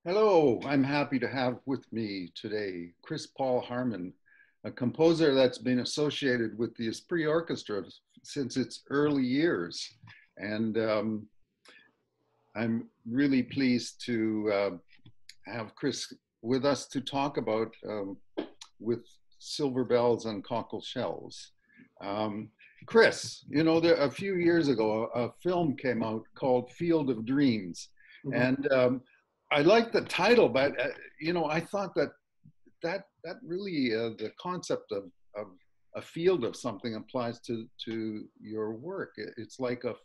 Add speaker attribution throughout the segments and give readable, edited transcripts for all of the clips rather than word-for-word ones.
Speaker 1: Hello, I'm happy to have with me today Chris Paul Harman, a composer that's been associated with the Esprit Orchestra since its early years. And I'm really pleased to have Chris with us to talk about with silver bells and cockle shells. Chris, a few years ago, a film came out called Field of Dreams.
Speaker 2: Mhm.
Speaker 1: And I like the title, but I thought that really the concept of a field of something applies to your work. It's like a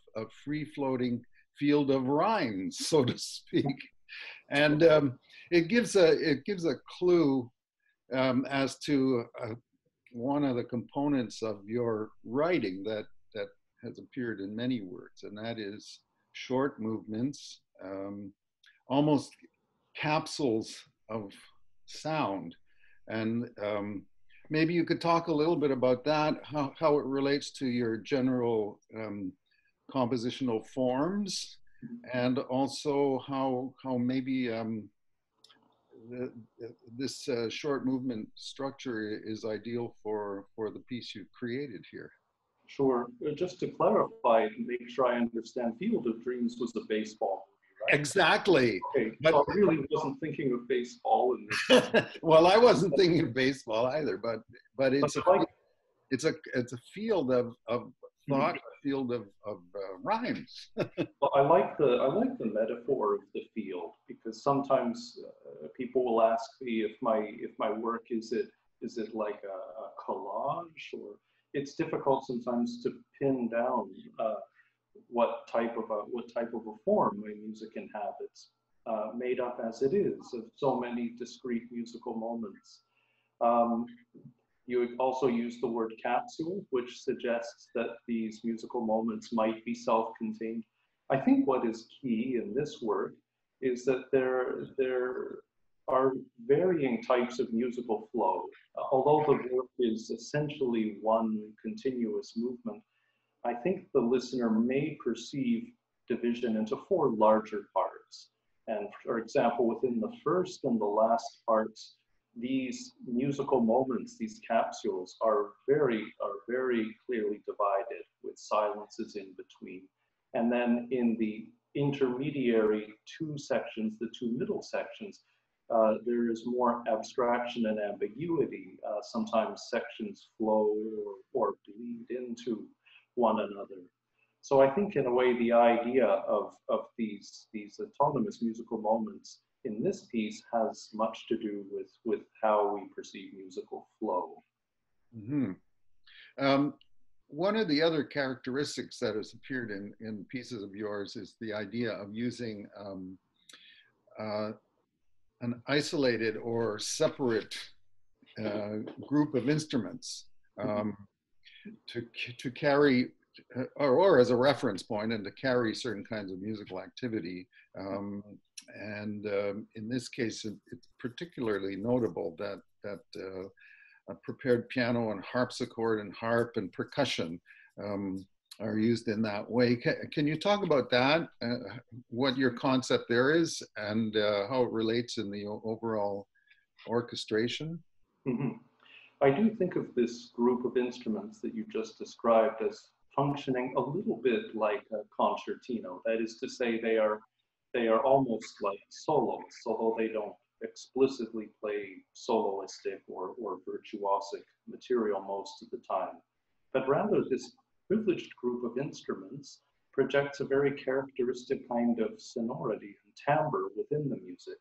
Speaker 1: free floating field of rhymes, so to speak, and it gives a clue as to one of the components of your writing that has appeared in many words, and that is short movements. Almost capsules of sound. And maybe you could talk a little bit about that, how it relates to your general compositional forms, and also how maybe this short movement structure is ideal for the piece you've created here.
Speaker 2: Sure. Just to clarify and make sure I understand, Field of Dreams was a baseball movie, right?
Speaker 1: Exactly.
Speaker 2: Okay,
Speaker 1: But
Speaker 2: so I really wasn't thinking of baseball in this.
Speaker 1: well, I wasn't thinking of baseball either, but it's
Speaker 2: But I like,
Speaker 1: it's a field of thought, a field of rhymes.
Speaker 2: well, I like the metaphor of the field, because sometimes people will ask me if my work is it like a collage, or it's difficult sometimes to pin down what type of a form my music can have. It's made up as it is of so many discrete musical moments. Um, you would also use the word capsule, which suggests that these musical moments might be self-contained. I think what is key in this work is that there are varying types of musical flow. Although the work is essentially one continuous movement, I think the listener may perceive division into four larger parts. And for example, within the first and the last parts, these musical moments, these capsules are very clearly divided with silences in between. And then in the intermediary two sections, the two middle sections, there is more abstraction and ambiguity. Sometimes sections flow or bleed into one another. So I think in a way the idea of these autonomous musical moments in this piece has much to do with how we perceive musical flow.
Speaker 1: Mm-hmm. One of the other characteristics that has appeared in pieces of yours is the idea of using an isolated or separate group of instruments to carry, or as a reference point, and to carry certain kinds of musical activity. In this case, it's particularly notable that a prepared piano and harpsichord and harp and percussion are used in that way. Can you talk about that, what your concept there is, and how it relates in the overall orchestration?
Speaker 2: Mm-hmm. I do think of this group of instruments that you just described as functioning a little bit like a concertino. That is to say, they are almost like soloists, although they don't explicitly play soloistic or virtuosic material most of the time. But rather, this privileged group of instruments projects a very characteristic kind of sonority and timbre within the music.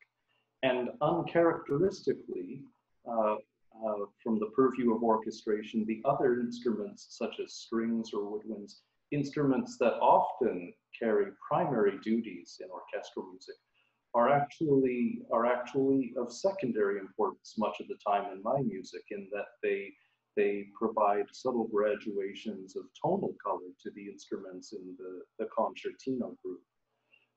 Speaker 2: And uncharacteristically, from the purview of orchestration, the other instruments, such as strings or woodwinds, instruments that often carry primary duties in orchestral music, are actually of secondary importance much of the time in my music, in that they provide subtle graduations of tonal color to the instruments in the concertino group.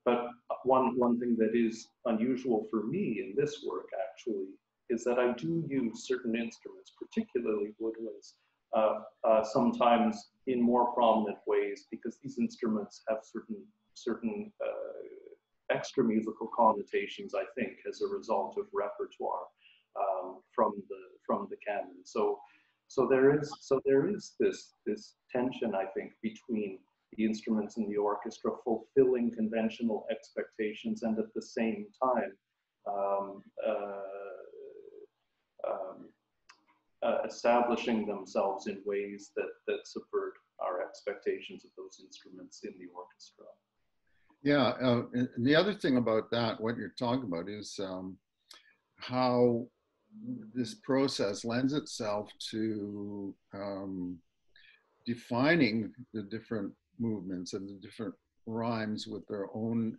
Speaker 2: But one thing that is unusual for me in this work actually is that I do use certain instruments, particularly woodwinds, sometimes in more prominent ways, because these instruments have certain extra musical connotations, I think, as a result of repertoire from the canon. So there is this tension, I think, between the instruments in the orchestra fulfilling conventional expectations and at the same time establishing themselves in ways that subvert our expectations of those instruments in the orchestra.
Speaker 1: Yeah, and the other thing about that, what you're talking about, is how this process lends itself to defining the different movements and the different rhymes with their own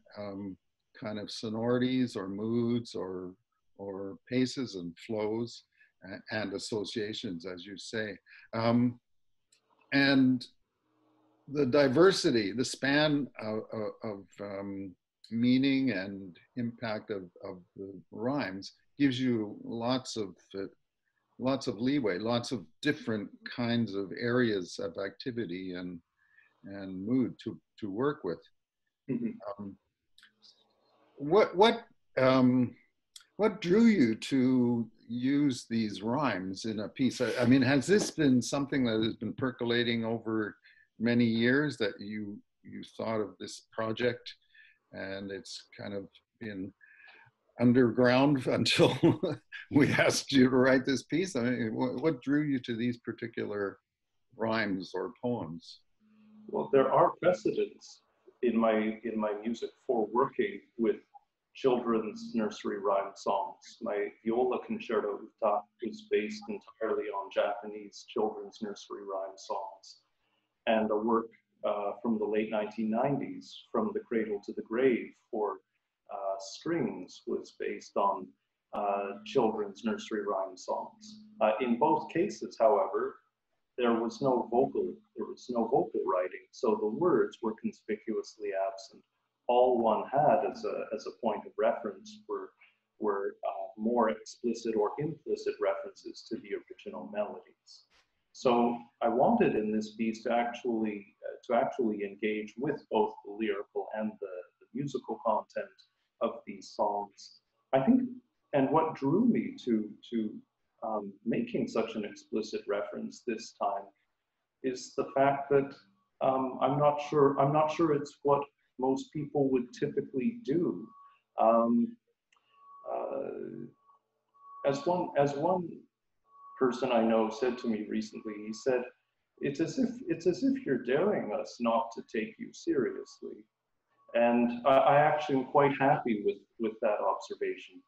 Speaker 1: kind of sonorities or moods or paces and flows and associations, as you say. And the diversity, the span of meaning and impact of the rhymes gives you lots of leeway, lots of different kinds of areas of activity and mood to work with.
Speaker 2: Mm-hmm.
Speaker 1: What drew you to use these rhymes in a piece? I mean, has this been something that has been percolating over many years, that you thought of this project and it's kind of been underground until we asked you to write this piece? I mean, what drew you to these particular rhymes or poems?
Speaker 2: Well, there are precedents in my music for working with children's nursery rhyme songs. My viola concerto was based entirely on Japanese children's nursery rhyme songs, and a work from the late 1990s, From the Cradle to the Grave, for strings, was based on children's nursery rhyme songs. In both cases, however, there was no vocal writing, so the words were conspicuously absent. All one had as a point of reference were more explicit or implicit references to the original melodies. So I wanted in this piece to actually engage with both the lyrical and the musical content of these songs, I think. And what drew me to making such an explicit reference this time is the fact that I'm not sure it's what most people would typically do. As one person I know said to me recently, he said, it's as if you're daring us not to take you seriously. And I actually am quite happy with that observation.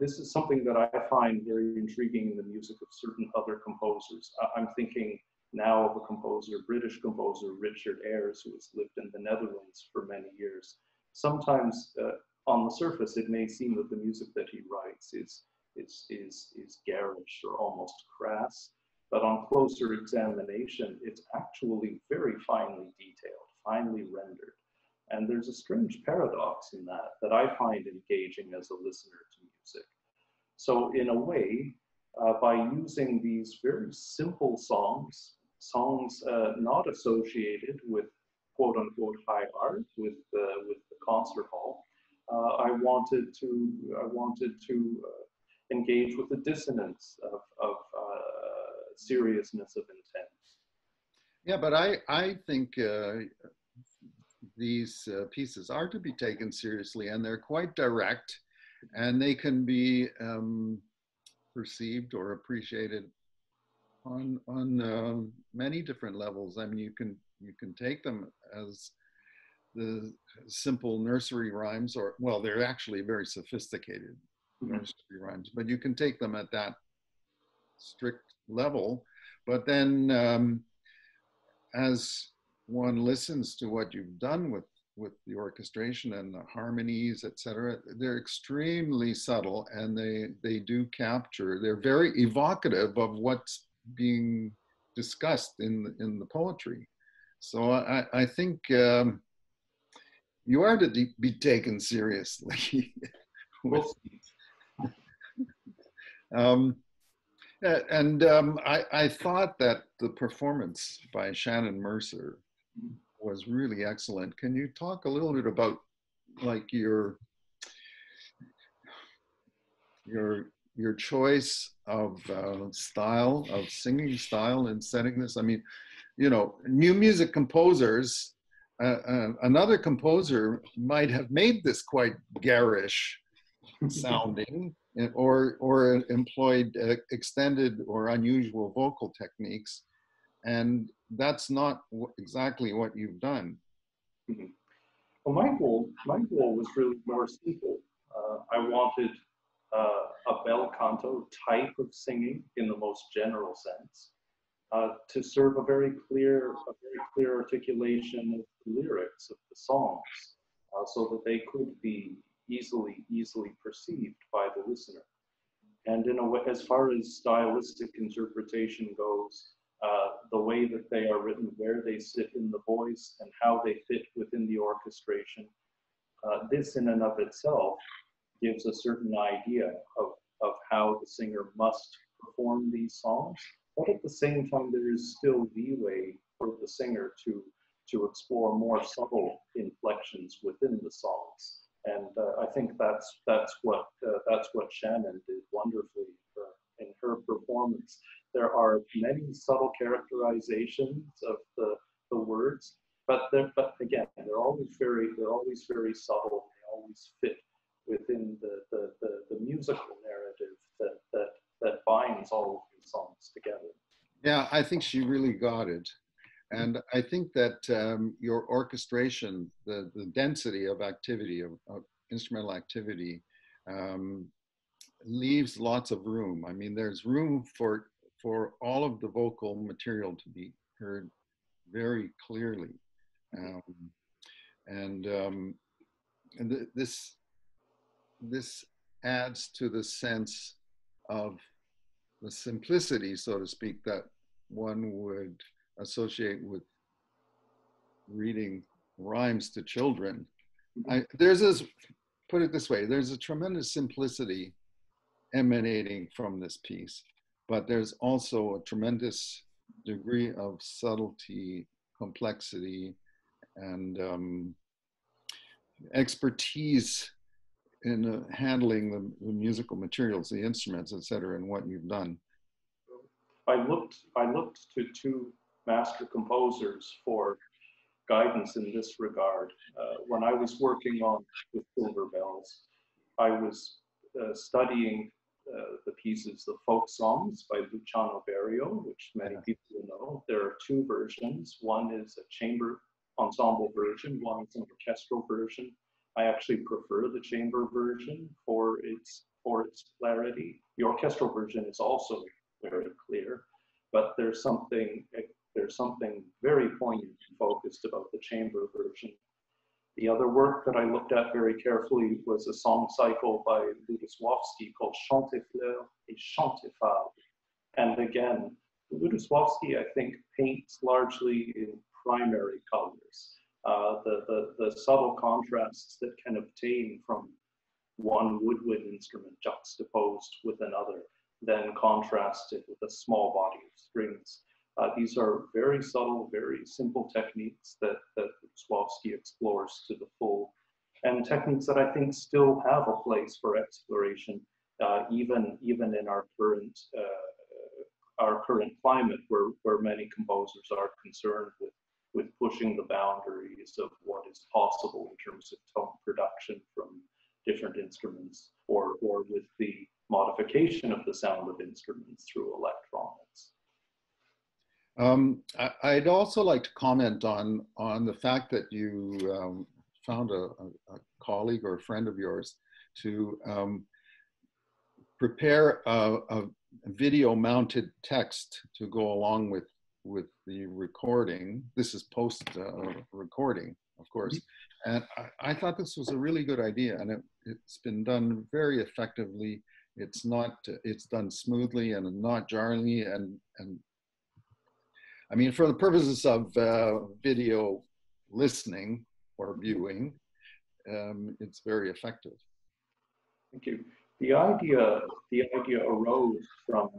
Speaker 2: This is something that I find very intriguing in the music of certain other composers. I'm thinking now of a composer, British composer, Richard Ayers, who has lived in the Netherlands for many years. Sometimes on the surface, it may seem that the music that he writes is garish or almost crass, but on closer examination, it's actually very finely detailed, finely rendered. And there's a strange paradox in that I find engaging as a listener to music. So in a way, by using these very simple songs not associated with quote unquote high art, with the concert hall, I wanted to engage with the dissonance of seriousness of intent.
Speaker 1: Yeah, but I think these pieces are to be taken seriously, and they're quite direct, and they can be perceived or appreciated on many different levels. I mean, you can take them as the simple nursery rhymes, or, well, they're actually very sophisticated nursery rhymes, but you can take them at that strict level. But then as one listens to what you've done with the orchestration and the harmonies, etc., they're extremely subtle, and they do capture, they're very evocative of what's being discussed in the poetry. So I think you are to be taken seriously. I thought that the performance by Shannon Mercer was really excellent. Can you talk a little bit about like your choice of style, of singing style and setting this. I mean, you know, new music composers, another composer might have made this quite garish sounding, or employed extended or unusual vocal techniques, and that's not exactly what you've done.
Speaker 2: Mhm. Well, my goal was really more simple. I wanted a bel canto type of singing in the most general sense, to serve a very clear articulation of the lyrics of the songs, so that they could be easily perceived by the listener. And in a way, as far as stylistic interpretation goes, the way that they are written, where they sit in the voice, and how they fit within the orchestration, this in and of itself gives a certain idea of how the singer must perform these songs. But at the same time, there is still leeway for the singer to explore more subtle inflections within the songs. And I think that's what Shannon did wonderfully in her performance. There are many subtle characterizations of the words, but again, they're always very subtle. They always fit within the musical narrative that binds all of these songs together.
Speaker 1: Yeah, I think she really got it. And I think that your orchestration, the density of activity, of instrumental activity, leaves lots of room. I mean, there's room for all of the vocal material to be heard very clearly. Um, and this adds to the sense of the simplicity, so to speak, that one would associate with reading rhymes to children. There's this, put it this way, there's a tremendous simplicity emanating from this piece, but there's also a tremendous degree of subtlety, complexity, and expertise in handling the musical materials, the instruments, etc., and what you've done.
Speaker 2: I looked to two master composers for guidance in this regard. When I was working on with Silver Bells, I was studying the pieces, the folk songs by Luciano Berio, which many people know. There are two versions. One is a chamber ensemble version, one is an orchestral version. I actually prefer the chamber version for its clarity. The orchestral version is also very clear, but there's something very poignant and focused about the chamber version. The other work that I looked at very carefully was a song cycle by Lutoslawski called Chantefleur et Chantefable. And again, Lutoslawski, I think, paints largely in primary colors. The subtle contrasts that can obtain from one woodwind instrument juxtaposed with another, then contrasted with a small body of strings. These are very subtle, very simple techniques that Lutoslawski explores to the full, and techniques that I think still have a place for exploration, even in our current climate, where many composers are concerned with pushing the boundaries of what is possible in terms of tone production from different instruments, or with the modification of the sound of instruments through electronics.
Speaker 1: I'd also like to comment on the fact that you found a colleague or a friend of yours to prepare a video-mounted text to go along with the recording. This is post-recording, of course. And I thought this was a really good idea, and it's been done very effectively. It's done smoothly and not jarringly, and I mean, for the purposes of video listening or viewing, it's very effective.
Speaker 2: Thank you. The idea arose from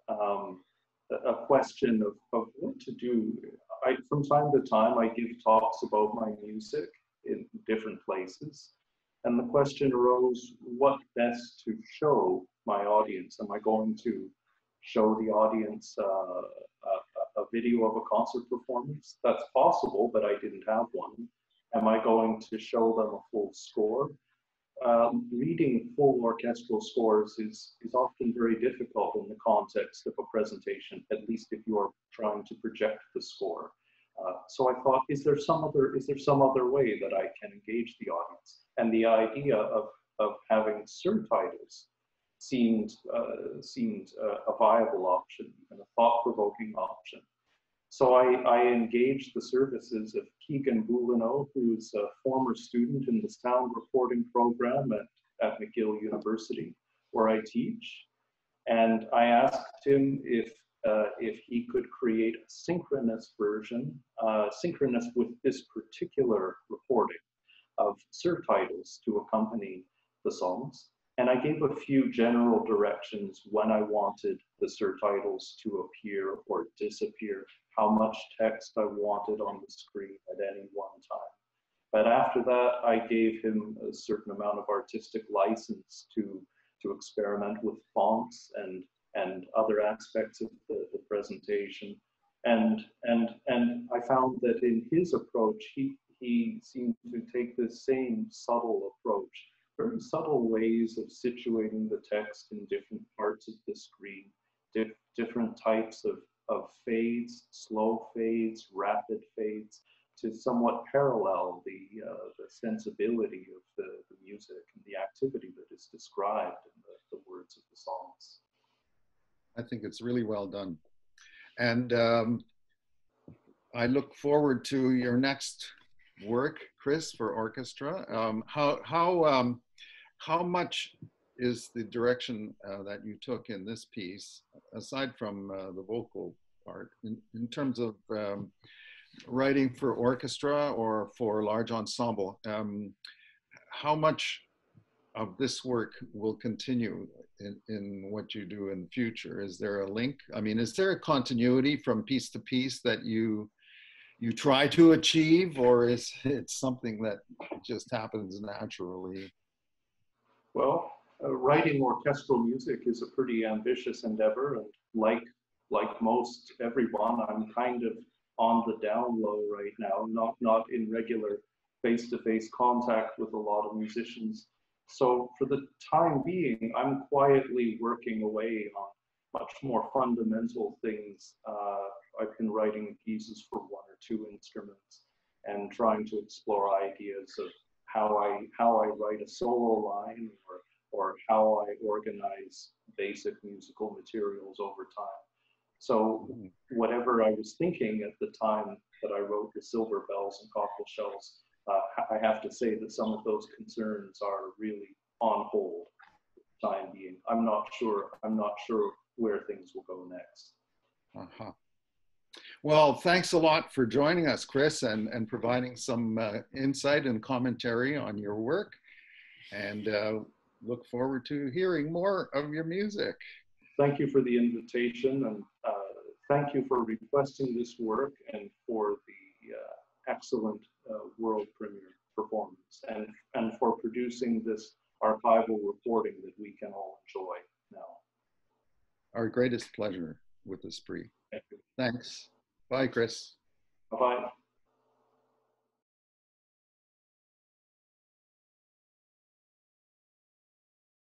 Speaker 2: a question of what to do. From time to time, I give talks about my music in different places, And the question arose, what best to show my audience? Am I going to show the audience a video of a concert performance? That's possible, but I didn't have one. Am I going to show them a full score? Reading full orchestral scores is often very difficult in the context of a presentation, at least if you are trying to project the score. So I thought, is there some other way that I can engage the audience? And the idea of having surtitles seemed a viable option and a thought-provoking option. So I engaged the services of Keegan Boulinow, who is a former student in the sound recording program at McGill University, where I teach. And I asked him if he could create a synchronous version, synchronous with this particular recording, of surtitles to accompany the songs. And I gave a few general directions when I wanted the surtitles to appear or disappear, how much text I wanted on the screen at any one time. But after that, I gave him a certain amount of artistic license to experiment with fonts and other aspects of the presentation. And I found that in his approach, he seemed to take the same subtle approach, very subtle ways of situating the text in different parts of the screen, different types of fades, slow fades, rapid fades, to somewhat parallel the sensibility of the music and the activity that is described in the words of the songs.
Speaker 1: I think it's really well done. And I look forward to your next work, Chris, for orchestra. How much is the direction that you took in this piece, aside from the vocal part, in terms of writing for orchestra or for large ensemble? How much of this work will continue in what you do in the future? Is there a link? I mean, is there a continuity from piece to piece that you try to achieve, or is it something that just happens naturally?
Speaker 2: Well, writing orchestral music is a pretty ambitious endeavor, and like most everyone, I'm kind of on the down low right now, not in regular face-to-face contact with a lot of musicians. So for the time being, I'm quietly working away on much more fundamental things. I've been writing pieces for one or two instruments and trying to explore ideas of how I write a solo line, or how I organize basic musical materials over time. So whatever I was thinking at the time that I wrote the Silver Bells and Cockle Shells, I have to say that some of those concerns are really on hold for the time being. I'm not sure where things will go next.
Speaker 1: Uh-huh. Well, thanks a lot for joining us, Chris, and providing some insight and commentary on your work. And look forward to hearing more of your music.
Speaker 2: Thank you for the invitation, and thank you for requesting this work and for the excellent world premiere performance, and for producing this archival recording that we can all enjoy now.
Speaker 1: Our greatest pleasure with Esprit.
Speaker 2: Thank you.
Speaker 1: Thanks. Bye, Chris.
Speaker 2: Bye-bye.